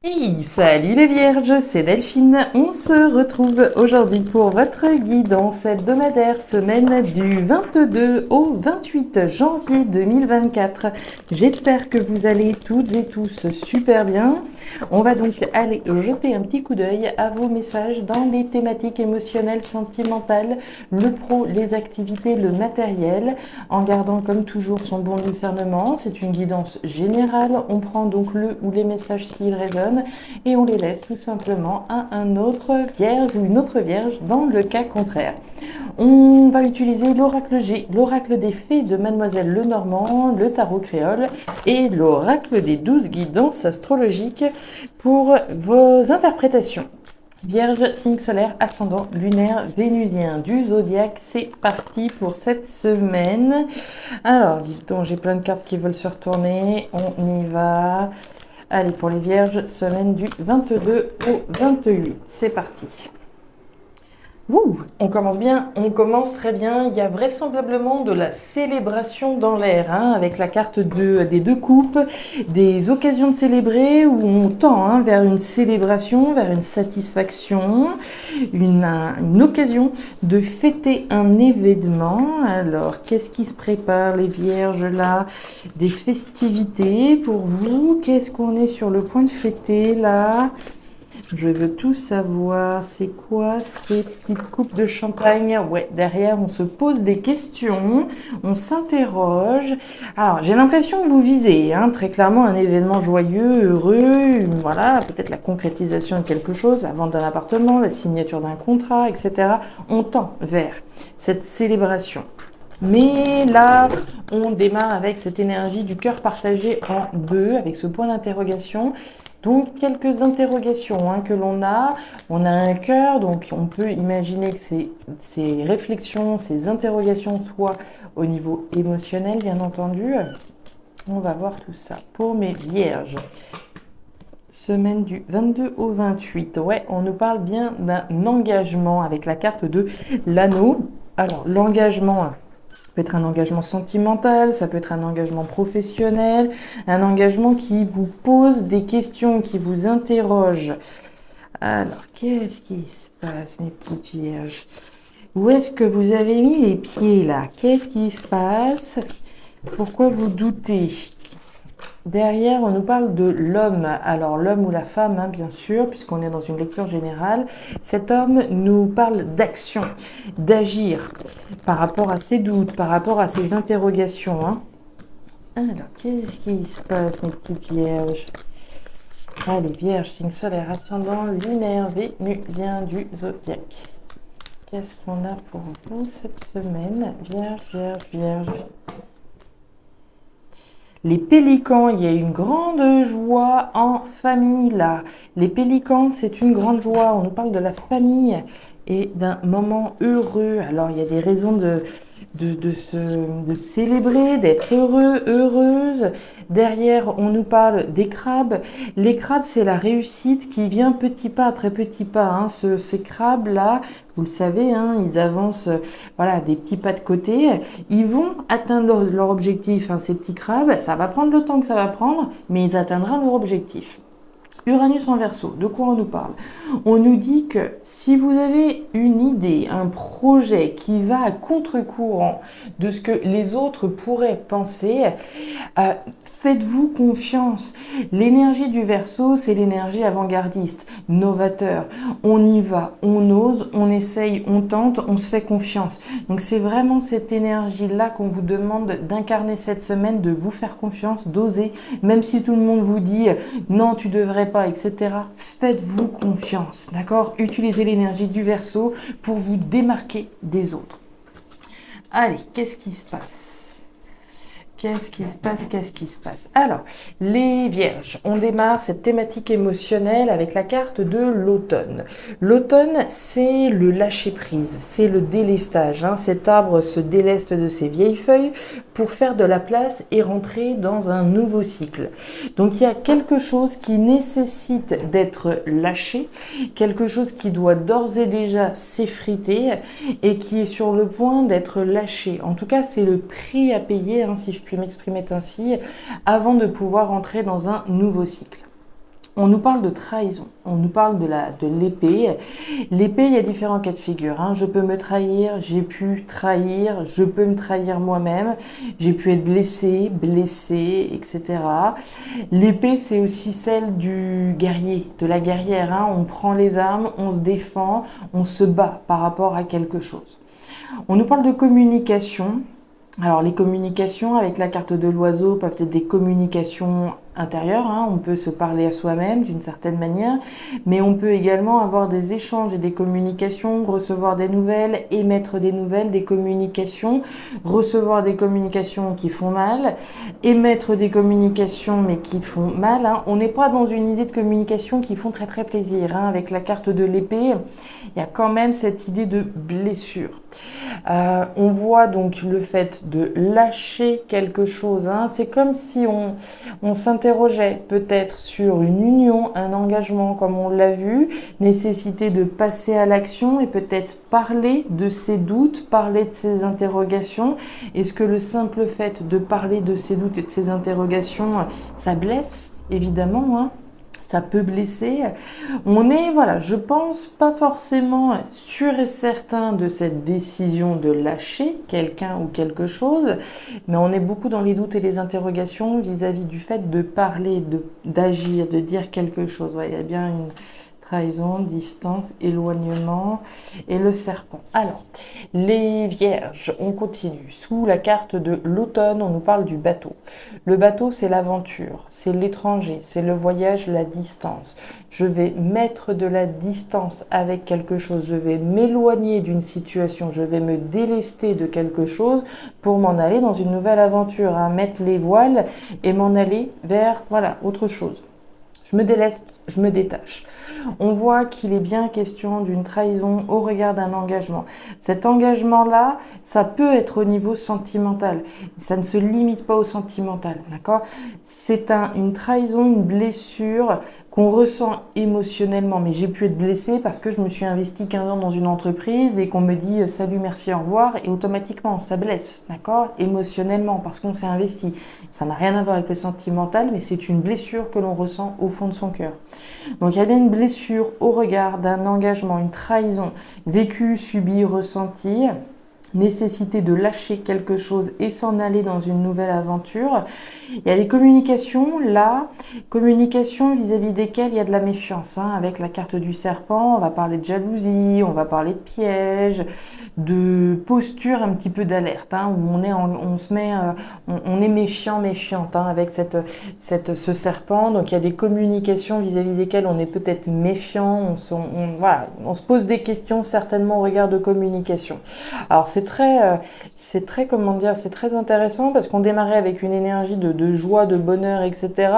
Hey, salut les vierges, c'est Delphine. On se retrouve aujourd'hui pour votre guidance hebdomadaire semaine du 22 au 28 janvier 2024. J'espère que vous allez toutes et tous super bien. On va donc aller jeter un petit coup d'œil à vos messages dans les thématiques émotionnelles, sentimentales, le pro, les activités, le matériel, en gardant comme toujours son bon discernement. C'est une guidance générale. On prend donc le ou les messages s'ils résonnent et on les laisse tout simplement à un autre vierge ou une autre vierge dans le cas contraire. On va utiliser l'oracle G, l'oracle des fées de Mademoiselle Lenormand, le tarot créole et l'oracle des 12 guidances astrologiques pour vos interprétations. Vierge, signe solaire, ascendant, lunaire, vénusien du zodiaque, c'est parti pour cette semaine. Alors, dites donc, j'ai plein de cartes qui veulent se retourner, on y va. Allez, pour les vierges, semaine du 22 au 28. C'est parti. Ouh, on commence bien, on commence très bien. Il y a vraisemblablement de la célébration dans l'air, avec la carte des deux coupes, des occasions de célébrer où on tend vers une célébration, vers une satisfaction, une occasion de fêter un événement. Alors, qu'est-ce qui se prépare, les vierges, là? Des festivités pour vous. Qu'est-ce qu'on est sur le point de fêter, là? Je veux tout savoir. C'est quoi ces petites coupes de champagne? Ouais, derrière, on se pose des questions, on s'interroge. Alors, j'ai l'impression que vous visez très clairement un événement joyeux, heureux, voilà, peut-être la concrétisation de quelque chose, la vente d'un appartement, la signature d'un contrat, etc. On tend vers cette célébration. Mais là, on démarre avec cette énergie du cœur partagé en deux, avec ce point d'interrogation. Donc, quelques interrogations que l'on a. On a un cœur, donc on peut imaginer que ces réflexions, ces interrogations soient au niveau émotionnel, bien entendu. On va voir tout ça. Pour mes vierges, semaine du 22 au 28. Ouais, on nous parle bien d'un engagement avec la carte de l'anneau. Alors, l'engagement peut être un engagement sentimental, ça peut être un engagement professionnel, un engagement qui vous pose des questions, qui vous interroge. Alors, qu'est-ce qui se passe, mes petites vierges? Où est-ce que vous avez mis les pieds, là? Qu'est-ce qui se passe? Pourquoi vous doutez? Derrière, on nous parle de l'homme. Alors, l'homme ou la femme, bien sûr, puisqu'on est dans une lecture générale. Cet homme nous parle d'action, d'agir par rapport à ses doutes, par rapport à ses interrogations. Alors, qu'est-ce qui se passe, mes petites vierges? Allez, vierge, signe solaire, ascendant, lunaire, vénusien du zodiaque. Qu'est-ce qu'on a pour vous cette semaine? Vierge, vierge, vierge. Les pélicans, il y a une grande joie en famille là. Les pélicans, c'est une grande joie. On nous parle de la famille et d'un moment heureux. Alors, il y a des raisons de célébrer, d'être heureux, heureuse. Derrière, on nous parle des crabes. Les crabes, c'est la réussite qui vient petit pas après petit pas. Ces crabes-là, vous le savez, ils avancent voilà, des petits pas de côté. Ils vont atteindre leur objectif, ces petits crabes. Ça va prendre le temps que ça va prendre, mais ils atteindront leur objectif. Uranus en Verseau, de quoi on nous parle? On nous dit que si vous avez une idée, un projet qui va à contre-courant de ce que les autres pourraient penser, faites-vous confiance. L'énergie du Verseau, c'est l'énergie avant-gardiste, novateur. On y va, on ose, on essaye, on tente, on se fait confiance. Donc c'est vraiment cette énergie-là qu'on vous demande d'incarner cette semaine, de vous faire confiance, d'oser, même si tout le monde vous dit non, tu devrais pas, etc. Faites-vous confiance, d'accord? Utilisez l'énergie du Verseau pour vous démarquer des autres. Allez, qu'est-ce qui se passe? Qu'est-ce qui se passe? Qu'est-ce qui se passe? Alors, les vierges, on démarre cette thématique émotionnelle avec la carte de l'automne. L'automne, c'est le lâcher-prise, c'est le délestage. Cet arbre se déleste de ses vieilles feuilles pour faire de la place et rentrer dans un nouveau cycle. Donc, il y a quelque chose qui nécessite d'être lâché, quelque chose qui doit d'ores et déjà s'effriter et qui est sur le point d'être lâché. En tout cas, c'est le prix à payer, si je puis m'exprimer ainsi, avant de pouvoir entrer dans un nouveau cycle. On nous parle de trahison, on nous parle de l'épée. L'épée, il y a différents cas de figure, hein. Je peux me trahir, j'ai pu trahir, je peux me trahir moi-même, j'ai pu être blessé, etc. L'épée, c'est aussi celle du guerrier, de la guerrière, hein. On prend les armes, on se défend, on se bat par rapport à quelque chose. On nous parle de communication. Alors les communications avec la carte de l'oiseau peuvent être des communications intérieures, hein. On peut se parler à soi-même d'une certaine manière, mais on peut également avoir des échanges et des communications, recevoir des nouvelles, émettre des nouvelles, des communications, recevoir des communications qui font mal, émettre des communications mais qui font mal, hein. On n'est pas dans une idée de communication qui font très très plaisir, hein. Avec la carte de l'épée, il y a quand même cette idée de blessure. On voit donc le fait de lâcher quelque chose, hein. C'est comme si on s'interrogeait peut-être sur une union, un engagement comme on l'a vu, nécessité de passer à l'action et peut-être parler de ses doutes, parler de ses interrogations. Est-ce que le simple fait de parler de ses doutes et de ses interrogations, ça blesse, évidemment, hein. Ça peut blesser. On est, voilà, je pense pas forcément sûr et certain de cette décision de lâcher quelqu'un ou quelque chose, mais on est beaucoup dans les doutes et les interrogations vis-à-vis du fait de parler, d'agir, de dire quelque chose. Ouais, il y a bien une trahison, distance, éloignement et le serpent. Alors, les vierges, on continue. Sous la carte de l'automne, on nous parle du bateau. Le bateau, c'est l'aventure, c'est l'étranger, c'est le voyage, la distance. Je vais mettre de la distance avec quelque chose, je vais m'éloigner d'une situation, je vais me délester de quelque chose pour m'en aller dans une nouvelle aventure, hein, mettre les voiles et m'en aller vers, voilà, autre chose. Je me délaisse, je me détache. On voit qu'il est bien question d'une trahison au regard d'un engagement. Cet engagement-là, ça peut être au niveau sentimental. Ça ne se limite pas au sentimental, d'accord? C'est une trahison, une blessure qu'on ressent émotionnellement. Mais j'ai pu être blessée parce que je me suis investie 15 ans dans une entreprise et qu'on me dit salut, merci, au revoir, et automatiquement, ça blesse, d'accord? Émotionnellement, parce qu'on s'est investi. Ça n'a rien à voir avec le sentimental, mais c'est une blessure que l'on ressent au fond de son cœur. Donc il y a bien une blessure au regard d'un engagement, une trahison vécue, subie, ressentie, nécessité de lâcher quelque chose et s'en aller dans une nouvelle aventure. Il y a des communications là, communications vis-à-vis desquelles il y a de la méfiance, hein. Avec la carte du serpent, on va parler de jalousie, on va parler de piège, de posture un petit peu d'alerte, hein, où on est méfiant, méfiante, hein, avec ce serpent. Donc il y a des communications vis-à-vis desquelles on est peut-être méfiant, voilà, on se pose des questions certainement au regard de communication. Alors c'est très, comment dire, c'est très intéressant parce qu'on démarrait avec une énergie de joie, de bonheur, etc.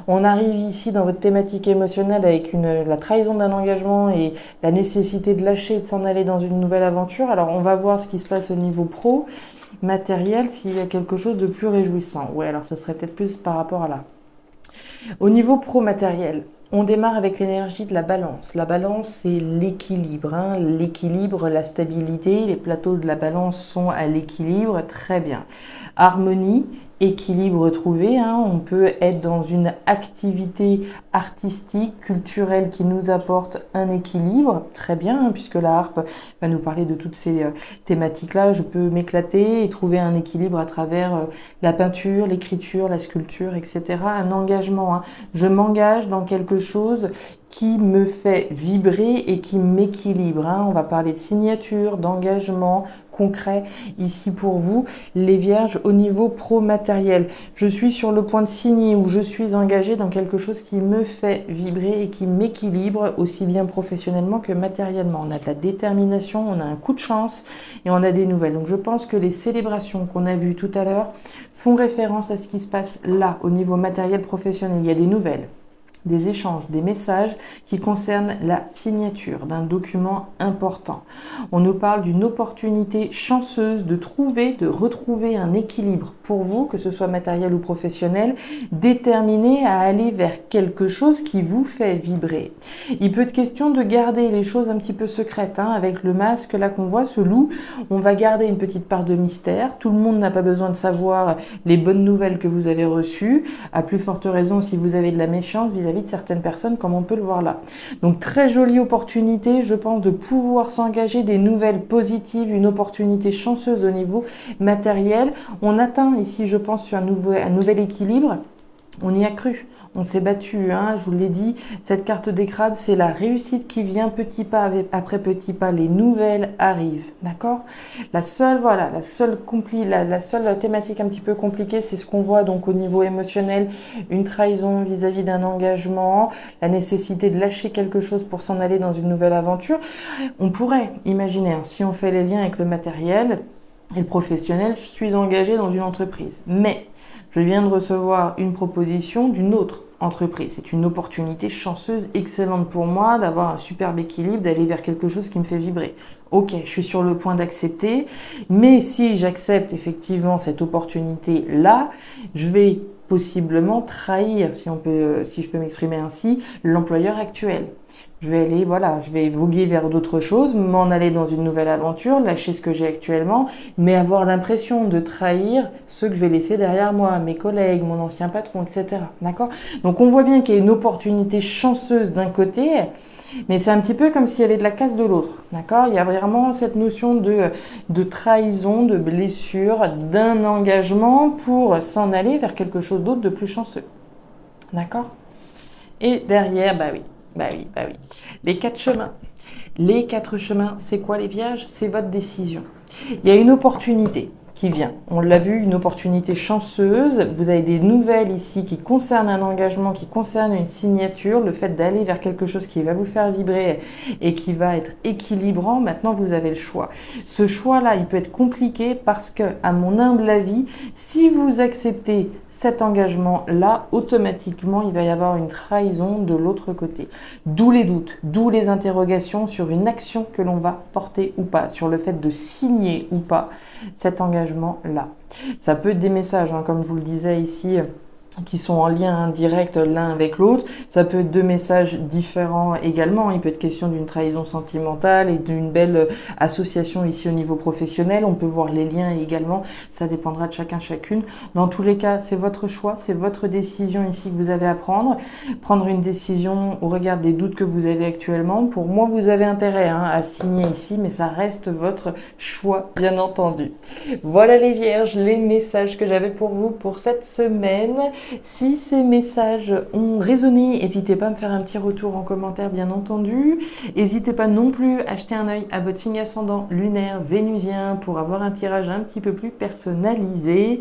On arrive ici dans votre thématique émotionnelle avec la trahison d'un engagement et la nécessité de lâcher et de s'en aller dans une nouvelle aventure. Alors on va voir ce qui se passe au niveau pro, matériel, s'il y a quelque chose de plus réjouissant. Ouais, alors ça serait peut-être plus par rapport à là. Au niveau pro-matériel, on démarre avec l'énergie de la balance. La balance, c'est l'équilibre, hein. L'équilibre, la stabilité. Les plateaux de la balance sont à l'équilibre. Très bien. Harmonie, équilibre trouvé, hein. On peut être dans une activité artistique, culturelle qui nous apporte un équilibre. Très bien, hein, puisque la harpe va nous parler de toutes ces thématiques-là. Je peux m'éclater et trouver un équilibre à travers la peinture, l'écriture, la sculpture, etc. Un engagement, hein. Je m'engage dans quelque chose qui me fait vibrer et qui m'équilibre, hein. On va parler de signature, d'engagement concret ici pour vous, les vierges, au niveau pro-matériel. Je suis sur le point de signer ou je suis engagée dans quelque chose qui me fait vibrer et qui m'équilibre aussi bien professionnellement que matériellement. On a de la détermination, on a un coup de chance et on a des nouvelles. Donc je pense que les célébrations qu'on a vues tout à l'heure font référence à ce qui se passe là, au niveau matériel professionnel. Il y a des nouvelles, des échanges, des messages qui concernent la signature d'un document important. On nous parle d'une opportunité chanceuse de retrouver un équilibre pour vous, que ce soit matériel ou professionnel, déterminé à aller vers quelque chose qui vous fait vibrer. Il peut être question de garder les choses un petit peu secrètes, hein, avec le masque là qu'on voit, ce loup, on va garder une petite part de mystère. Tout le monde n'a pas besoin de savoir les bonnes nouvelles que vous avez reçues, à plus forte raison si vous avez de la méfiance vis-à-vis de certaines personnes, comme on peut le voir là. Donc très jolie opportunité, je pense, de pouvoir s'engager des nouvelles positives, une opportunité chanceuse au niveau matériel. On atteint ici, je pense, sur un nouvel équilibre. On y a cru, on s'est battu, hein, je vous l'ai dit, cette carte des crabes, c'est la réussite qui vient petit pas après petit pas, les nouvelles arrivent, d'accord? La seule thématique un petit peu compliquée, c'est ce qu'on voit donc au niveau émotionnel, une trahison vis-à-vis d'un engagement, la nécessité de lâcher quelque chose pour s'en aller dans une nouvelle aventure. On pourrait imaginer, hein, si on fait les liens avec le matériel et le professionnel, je suis engagée dans une entreprise, mais je viens de recevoir une proposition d'une autre entreprise. C'est une opportunité chanceuse, excellente pour moi, d'avoir un superbe équilibre, d'aller vers quelque chose qui me fait vibrer. Ok, je suis sur le point d'accepter, mais si j'accepte effectivement cette opportunité-là, je vais possiblement trahir, si je peux m'exprimer ainsi, l'employeur actuel. Je vais voguer vers d'autres choses, m'en aller dans une nouvelle aventure, lâcher ce que j'ai actuellement, mais avoir l'impression de trahir ceux que je vais laisser derrière moi, mes collègues, mon ancien patron, etc. D'accord? Donc on voit bien qu'il y a une opportunité chanceuse d'un côté, mais c'est un petit peu comme s'il y avait de la casse de l'autre. D'accord? Il y a vraiment cette notion de trahison, de blessure, d'un engagement pour s'en aller vers quelque chose d'autre de plus chanceux. D'accord? Et derrière, bah oui. Les 4 chemins. Les 4 chemins, c'est quoi les vierges? C'est votre décision. Il y a une opportunité qui vient. On l'a vu, une opportunité chanceuse. Vous avez des nouvelles ici qui concernent un engagement, qui concernent une signature, le fait d'aller vers quelque chose qui va vous faire vibrer et qui va être équilibrant. Maintenant, vous avez le choix. Ce choix-là, il peut être compliqué parce que, à mon humble avis, si vous acceptez cet engagement-là, automatiquement, il va y avoir une trahison de l'autre côté. D'où les doutes, d'où les interrogations sur une action que l'on va porter ou pas, sur le fait de signer ou pas cet engagement-là. Ça peut être des messages, hein, comme je vous le disais ici, qui sont en lien direct l'un avec l'autre. Ça peut être 2 messages différents également. Il peut être question d'une trahison sentimentale et d'une belle association ici au niveau professionnel. On peut voir les liens également. Ça dépendra de chacun, chacune. Dans tous les cas, c'est votre choix, c'est votre décision ici que vous avez à prendre. Prendre une décision au regard des doutes que vous avez actuellement. Pour moi, vous avez intérêt à signer ici, mais ça reste votre choix, bien entendu. Voilà les vierges, les messages que j'avais pour vous pour cette semaine. Si ces messages ont résonné, n'hésitez pas à me faire un petit retour en commentaire, bien entendu. N'hésitez pas non plus à jeter un œil à votre signe ascendant lunaire vénusien pour avoir un tirage un petit peu plus personnalisé.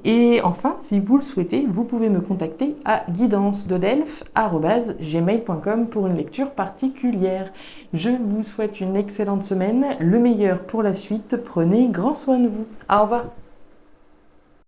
Et enfin, si vous le souhaitez, vous pouvez me contacter à guidance-de-delphes@gmail.com pour une lecture particulière. Je vous souhaite une excellente semaine, le meilleur pour la suite. Prenez grand soin de vous. Au revoir.